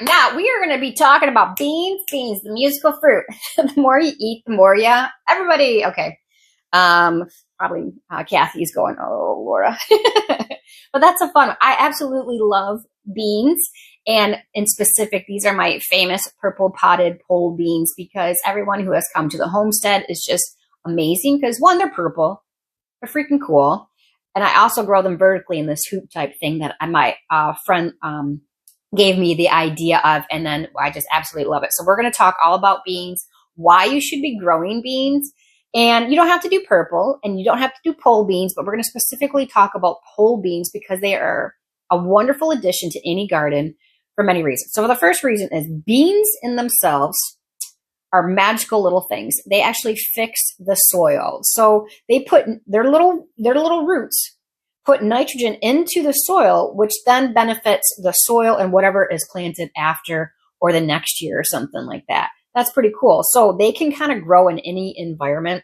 now we are going to be talking about beans, the musical fruit. The more you eat, the more you, everybody, okay. Probably Kathy's going, oh, Laura. But that's a fun, I absolutely love beans. And in specific, these are my famous purple potted pole beans because everyone who has come to the homestead is just amazing because one, they're purple, they're freaking cool. And I also grow them vertically in this hoop type thing that my friend gave me the idea of, and then I just absolutely love it. So we're going to talk all about beans, why you should be growing beans. And you don't have to do purple and you don't have to do pole beans, but we're going to specifically talk about pole beans because they are a wonderful addition to any garden for many reasons. So the first reason is beans in themselves are magical little things. They actually fix the soil. So they put their little roots put nitrogen into the soil, which then benefits the soil and whatever is planted after or the next year or something like that. That's pretty cool. So they can kind of grow in any environment.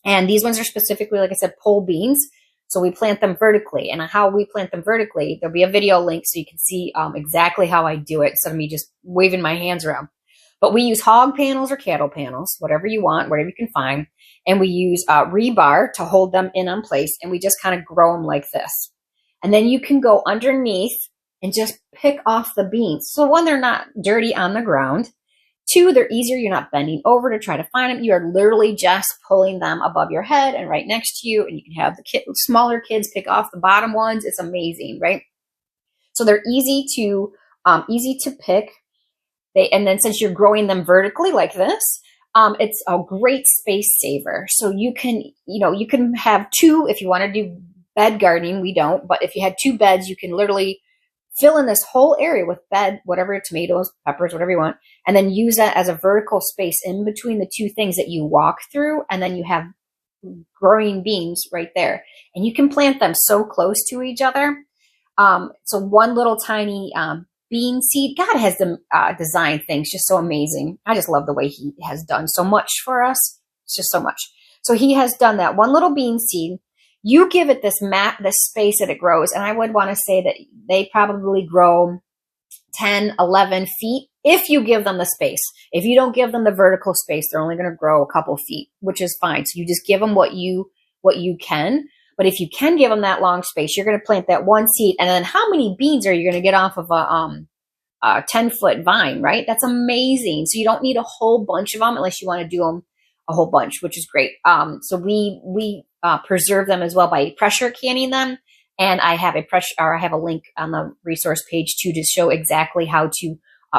And these ones are specifically, like I said, pole beans. So we plant them vertically. And how we plant them vertically, there'll be a video link so you can see exactly how I do it instead of me just waving my hands around. But we use hog panels or cattle panels, whatever you want, whatever you can find. And we use rebar to hold them in place. And we just kind of grow them like this. And then you can go underneath and just pick off the beans. So one, they're not dirty on the ground. Two, they're easier. You're not bending over to try to find them. You are literally just pulling them above your head and right next to you. And you can have the smaller kids pick off the bottom ones. It's amazing, right? So they're easy to pick. And then since you're growing them vertically like this, it's a great space saver. So you can have two, if you want to do bed gardening, we don't, but if you had two beds, you can literally fill in this whole area with whatever, tomatoes, peppers, whatever you want, and then use that as a vertical space in between the two things that you walk through. And then you have growing beans right there. And you can plant them so close to each other. So one little tiny bean seed, God has designed things just so amazing. I just love the way he has done so much for us. It's just so much. So he has done that one little bean seed. You give it this space that it grows. And I would want to say that they probably grow 10, 11 feet if you give them the space. If you don't give them the vertical space, they're only going to grow a couple feet, which is fine. So you just give them what you can. But if you can give them that long space, you're going to plant that one seed. And then how many beans are you going to get off of a 10-foot vine, right? That's amazing. So you don't need a whole bunch of them unless you want to do them a whole bunch, which is great. So we preserve them as well by pressure canning them. And I have a link on the resource page too to show exactly how to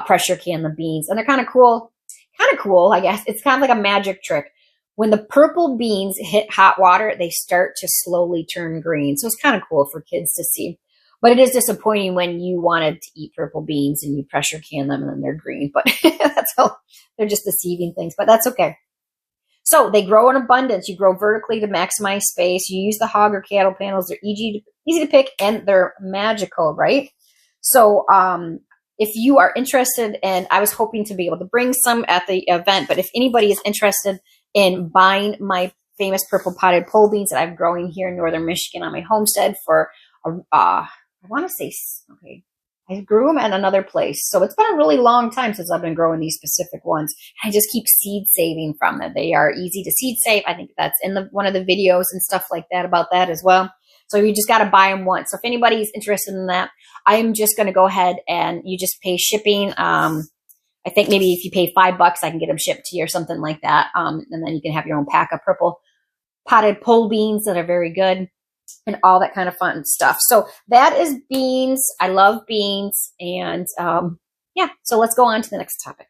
pressure can the beans. And they're kind of cool, I guess. It's kind of like a magic trick. When the purple beans hit hot water, they start to slowly turn green. So it's kind of cool for kids to see. But it is disappointing when you wanted to eat purple beans and you pressure can them and then they're green. But that's how they're just deceiving things. But that's okay. So they grow in abundance. You grow vertically to maximize space. You use the hog or cattle panels. They're easy to pick and they're magical, right? So if you are interested, and I was hoping to be able to bring some at the event, but if anybody is interested in buying my famous purple potted pole beans that I'm growing here in northern Michigan on my homestead for, I want to say, okay, I grew them at another place. So it's been a really long time since I've been growing these specific ones. I just keep seed saving from them. They are easy to seed save. I think that's in one of the videos and stuff like that about that as well. So you just got to buy them once. So if anybody's interested in that, I am just going to go ahead and you just pay shipping. I think maybe if you pay $5, I can get them shipped to you or something like that. And then you can have your own pack of purple potted pole beans that are very good and all that kind of fun stuff. So that is beans. I love beans. And yeah, so let's go on to the next topic.